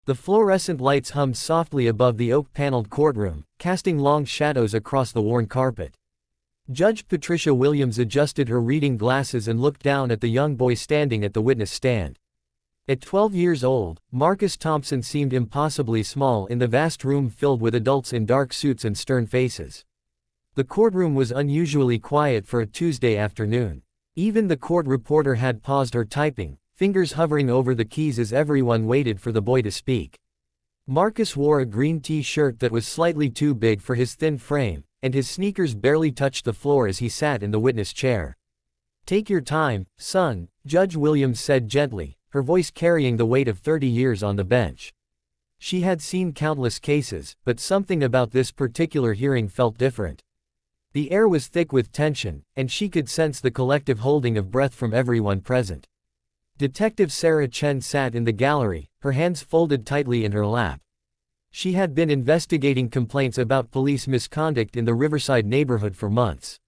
The fluorescent lights hummed softly above the oak-paneled courtroom, casting long shadows across the worn carpet. Judge Patricia Williams adjusted her reading glasses and looked down at the young boy standing at the witness stand. At 12 years old, Marcus Thompson seemed impossibly small in the vast room filled with adults in dark suits and stern faces. The courtroom was unusually quiet for a Tuesday afternoon. Even the court reporter had paused her typing, fingers hovering over the keys as everyone waited for the boy to speak. Marcus wore a green t-shirt that was slightly too big for his thin frame, and his sneakers barely touched the floor as he sat in the witness chair. "Take your time, son," Judge Williams said gently, her voice carrying the weight of 30 years on the bench. She had seen countless cases, but something about this particular hearing felt different. The air was thick with tension, and she could sense the collective holding of breath from everyone present. Detective Sarah Chen sat in the gallery, her hands folded tightly in her lap. She had been investigating complaints about police misconduct in the Riverside neighborhood for months.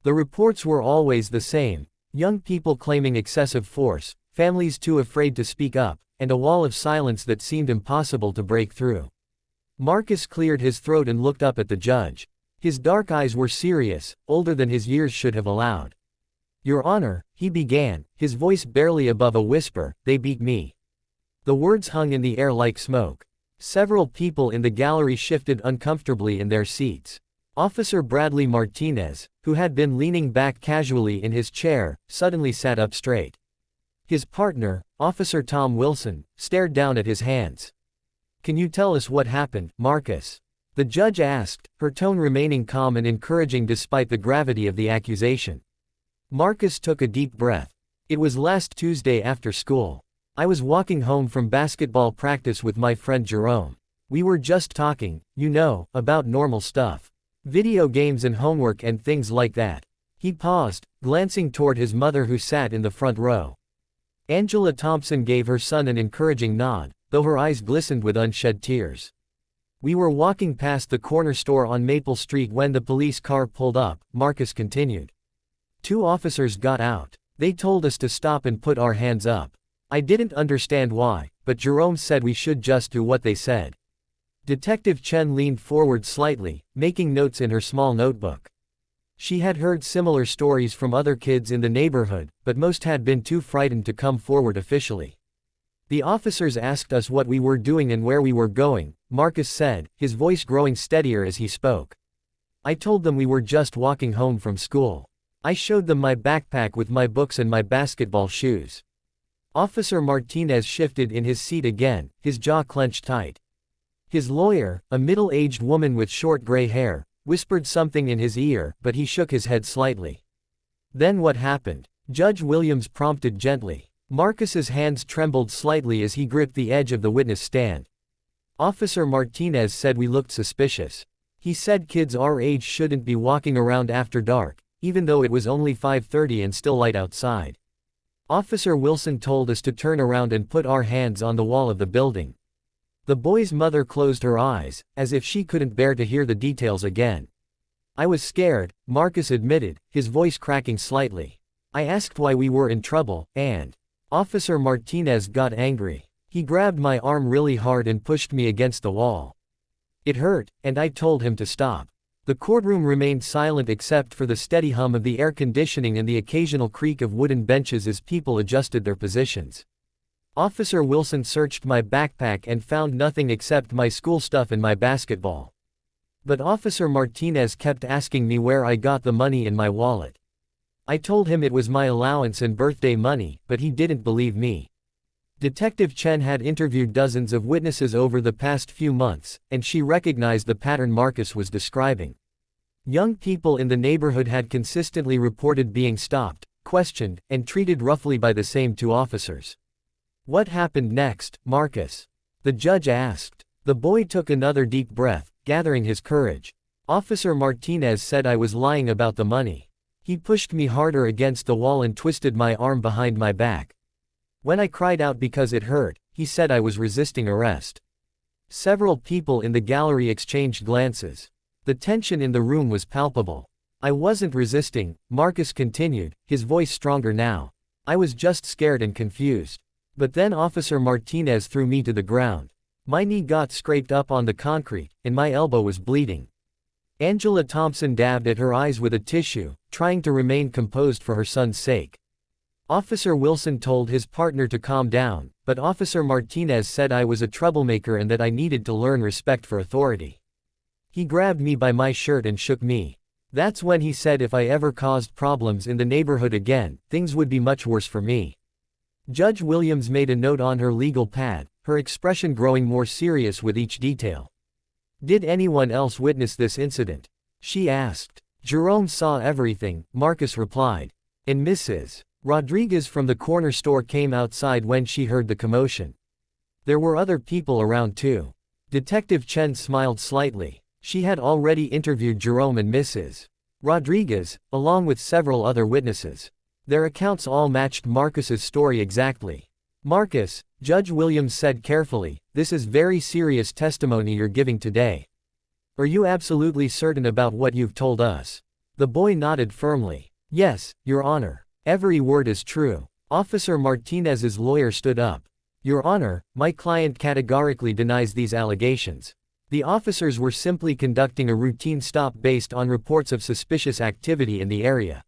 The reports were always the same: young people claiming excessive force, families too afraid to speak up, and a wall of silence that seemed impossible to break through. Marcus cleared his throat and looked up at the judge. His dark eyes were serious, older than his years should have allowed. "Your Honor," he began, his voice barely above a whisper, "they beat me." The words hung in the air like smoke. Several people in the gallery shifted uncomfortably in their seats. Officer Bradley Martinez, who had been leaning back casually in his chair, suddenly sat up straight. His partner, Officer Tom Wilson, stared down at his hands. "Can you tell us what happened, Marcus?" the judge asked, her tone remaining calm and encouraging despite the gravity of the accusation. Marcus took a deep breath. "It was last Tuesday after school. I was walking home from basketball practice with my friend Jerome. We were just talking, about normal stuff. Video games and homework and things like that." He paused, glancing toward his mother who sat in the front row. Angela Thompson gave her son an encouraging nod, though her eyes glistened with unshed tears. "We were walking past the corner store on Maple Street when the police car pulled up," Marcus continued. "Two officers got out. They told us to stop and put our hands up. I didn't understand why, but Jerome said we should just do what they said." Detective Chen leaned forward slightly, making notes in her small notebook. She had heard similar stories from other kids in the neighborhood, but most had been too frightened to come forward officially. "The officers asked us what we were doing and where we were going," Marcus said, his voice growing steadier as he spoke. "I told them we were just walking home from school. I showed them my backpack with my books and my basketball shoes." Officer Martinez shifted in his seat again, his jaw clenched tight. His lawyer, a middle-aged woman with short gray hair, whispered something in his ear, but he shook his head slightly. "Then what happened?" Judge Williams prompted gently. Marcus's hands trembled slightly as he gripped the edge of the witness stand. "Officer Martinez said we looked suspicious. He said kids our age shouldn't be walking around after dark, even though it was only 5:30 and still light outside. Officer Wilson told us to turn around and put our hands on the wall of the building." The boy's mother closed her eyes, as if she couldn't bear to hear the details again. "I was scared," Marcus admitted, his voice cracking slightly. "I asked why we were in trouble, and Officer Martinez got angry. He grabbed my arm really hard and pushed me against the wall. It hurt, and I told him to stop." The courtroom remained silent except for the steady hum of the air conditioning and the occasional creak of wooden benches as people adjusted their positions. "Officer Wilson searched my backpack and found nothing except my school stuff and my basketball. But Officer Martinez kept asking me where I got the money in my wallet. I told him it was my allowance and birthday money, but he didn't believe me." Detective Chen had interviewed dozens of witnesses over the past few months, and she recognized the pattern Marcus was describing. Young people in the neighborhood had consistently reported being stopped, questioned, and treated roughly by the same two officers. "What happened next, Marcus?" the judge asked. The boy took another deep breath, gathering his courage. "Officer Martinez said I was lying about the money. He pushed me harder against the wall and twisted my arm behind my back. When I cried out because it hurt, he said I was resisting arrest." Several people in the gallery exchanged glances. The tension in the room was palpable. "I wasn't resisting," Marcus continued, his voice stronger now. "I was just scared and confused. But then Officer Martinez threw me to the ground. My knee got scraped up on the concrete, and my elbow was bleeding. Angela Thompson dabbed at her eyes with a tissue, trying to remain composed for her son's sake. Officer Wilson told his partner to calm down, but Officer Martinez said I was a troublemaker and that I needed to learn respect for authority. He grabbed me by my shirt and shook me. That's when he said if I ever caused problems in the neighborhood again, things would be much worse for me. Judge Williams made a note on her legal pad, her expression growing more serious with each detail. Did anyone else witness this incident? She asked. Jerome saw everything, Marcus replied. And Mrs. Rodriguez from the corner store came outside when she heard the commotion. There were other people around too. Detective Chen smiled slightly. She had already interviewed Jerome and Mrs. Rodriguez, along with several other witnesses. Their accounts all matched Marcus's story exactly. Marcus, Judge Williams said carefully, this is very serious testimony you're giving today. Are you absolutely certain about what you've told us? The boy nodded firmly. Yes, Your Honor. Every word is true. Officer Martinez's lawyer stood up. Your Honor, my client categorically denies these allegations. The officers were simply conducting a routine stop based on reports of suspicious activity in the area.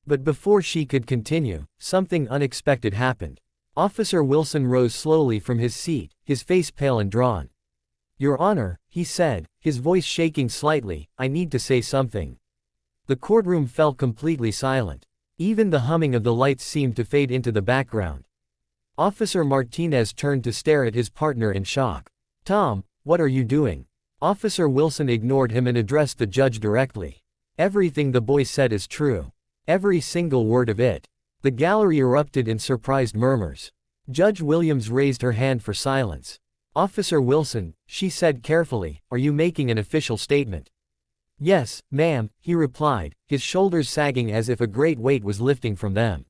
But before she could continue, something unexpected happened. Officer Wilson rose slowly from his seat, his face pale and drawn. Your Honor, he said, his voice shaking slightly, I need to say something. The courtroom fell completely silent. Even the humming of the lights seemed to fade into the background. Officer Martinez turned to stare at his partner in shock. Tom, what are you doing? Officer Wilson ignored him and addressed the judge directly. Everything the boy said is true. Every single word of it. The gallery erupted in surprised murmurs. Judge Williams raised her hand for silence. Officer Wilson, she said carefully, are you making an official statement? Yes, ma'am, he replied, his shoulders sagging as if a great weight was lifting from them.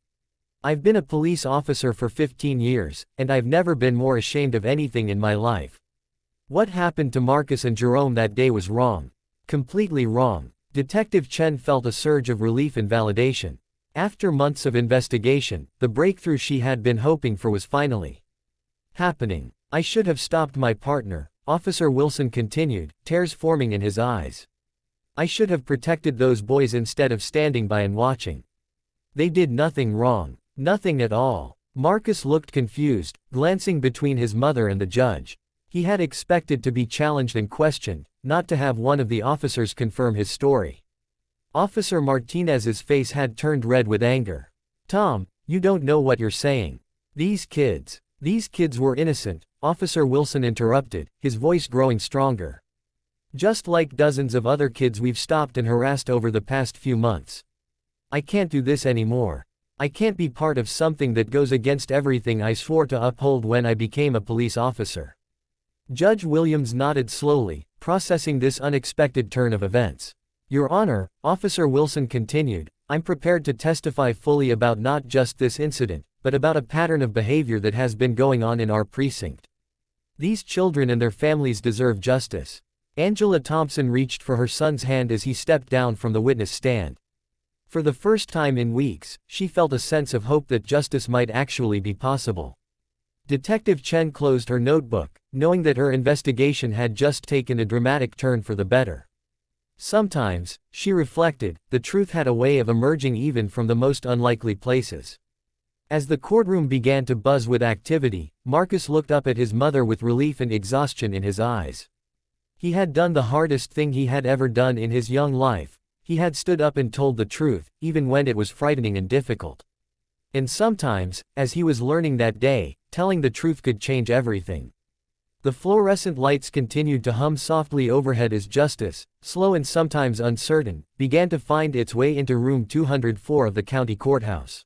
I've been a police officer for 15 years, and I've never been more ashamed of anything in my life. What happened to Marcus and Jerome that day was wrong. Completely wrong. Detective Chen felt a surge of relief and validation. After months of investigation, the breakthrough she had been hoping for was finally happening. I should have stopped my partner, Officer Wilson continued, tears forming in his eyes. I should have protected those boys instead of standing by and watching. They did nothing wrong. Nothing at all. Marcus looked confused, glancing between his mother and the judge. He had expected to be challenged and questioned, not to have one of the officers confirm his story. Officer Martinez's face had turned red with anger. Tom, you don't know what you're saying. These kids were innocent, Officer Wilson interrupted, his voice growing stronger. Just like dozens of other kids we've stopped and harassed over the past few months. I can't do this anymore. I can't be part of something that goes against everything I swore to uphold when I became a police officer. Judge Williams nodded slowly, processing this unexpected turn of events. Your Honor, Officer Wilson continued, I'm prepared to testify fully about not just this incident, but about a pattern of behavior that has been going on in our precinct. These children and their families deserve justice. Angela Thompson reached for her son's hand as he stepped down from the witness stand. For the first time in weeks, she felt a sense of hope that justice might actually be possible. Detective Chen closed her notebook, knowing that her investigation had just taken a dramatic turn for the better. Sometimes, she reflected, the truth had a way of emerging even from the most unlikely places. As the courtroom began to buzz with activity, Marcus looked up at his mother with relief and exhaustion in his eyes. He had done the hardest thing he had ever done in his young life. He had stood up and told the truth, even when it was frightening and difficult. And sometimes, as he was learning that day, telling the truth could change everything. The fluorescent lights continued to hum softly overhead as justice, slow and sometimes uncertain, began to find its way into room 204 of the county courthouse.